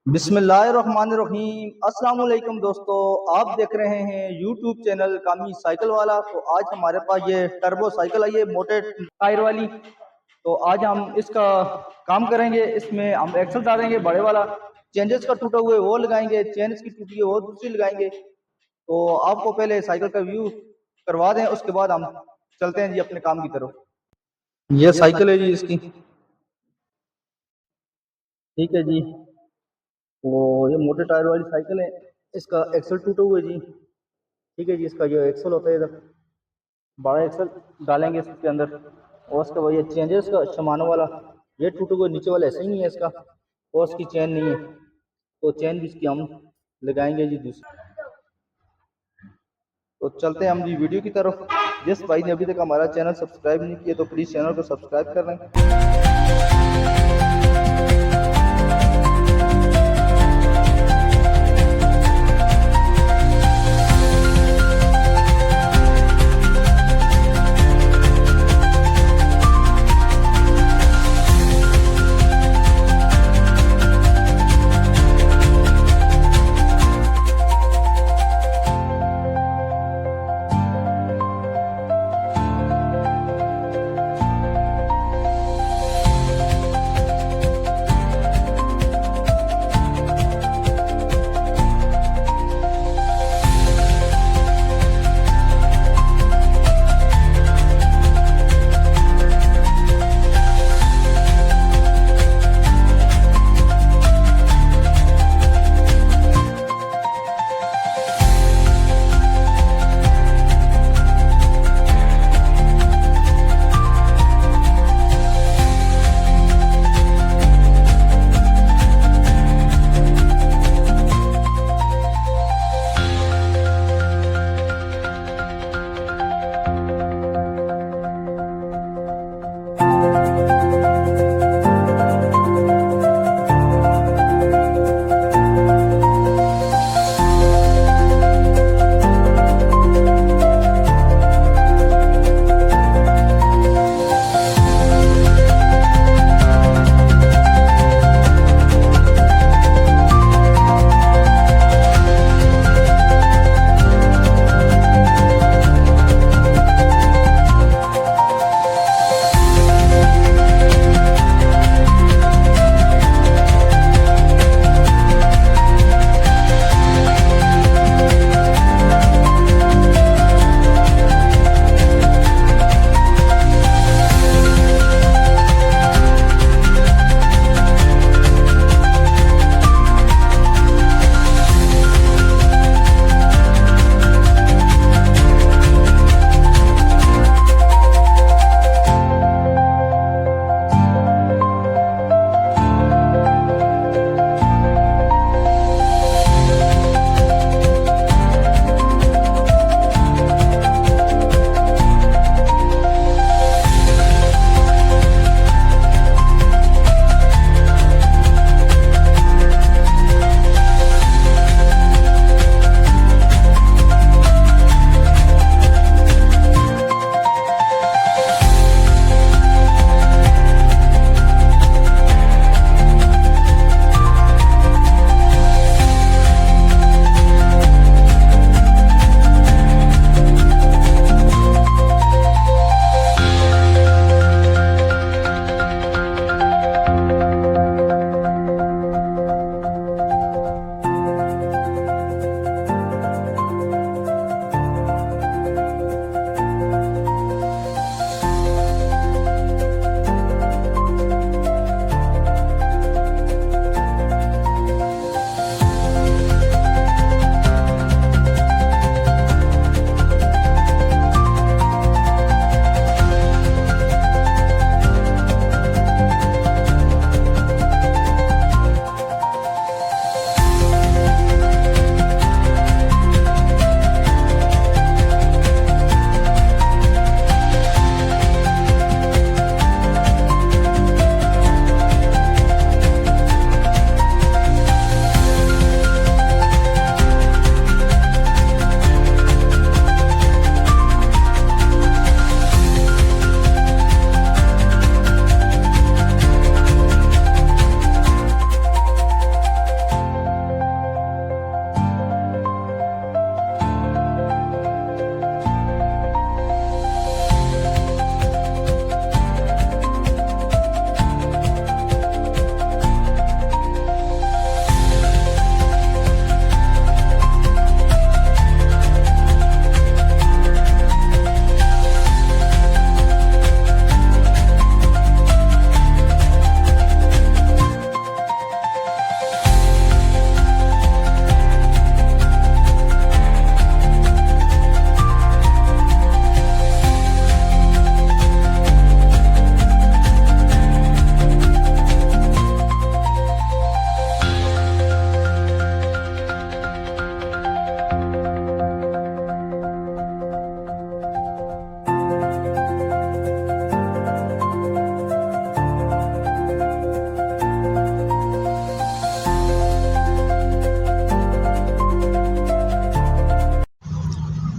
बिस्मिल्लाहिर्रहमानिर्रहीम। अस्सलाम वालेकुम दोस्तों, आप देख रहे हैं यूट्यूब चैनल कामी साइकिल वाला। तो आज हमारे पास ये टर्बो साइकिल आई है मोटे टायर वाली। तो आज हम इसका काम करेंगे। इसमें हम एक्सल डालेंगे बड़े वाला, चेंजेस का टूटा हुआ है वो लगाएंगे, चेंज की टूटी है वो दूसरी लगाएंगे। तो आपको पहले साइकिल का व्यू करवा दें, उसके बाद हम चलते हैं जी अपने काम की तरफ। ये साइकिल है जी इसकी, ठीक है जी। तो ये मोटे टायर वाली साइकिल है, इसका एक्सल टूटा हुआ है जी, ठीक है जी। इसका जो एक्सल होता है इधर बड़ा एक्सल डालेंगे इसके अंदर, और उसके बाद ये चेंजेस का शमानो वाला ये टूटा हुआ, नीचे वाला ऐसा ही नहीं है इसका, और उसकी चैन नहीं है, तो चैन भी इसकी हम लगाएंगे जी दूसरी। तो चलते हैं हम जी वीडियो की तरफ। जिस भाई ने अभी तक हमारा चैनल सब्सक्राइब नहीं किया तो प्लीज़ चैनल को सब्सक्राइब कर लें।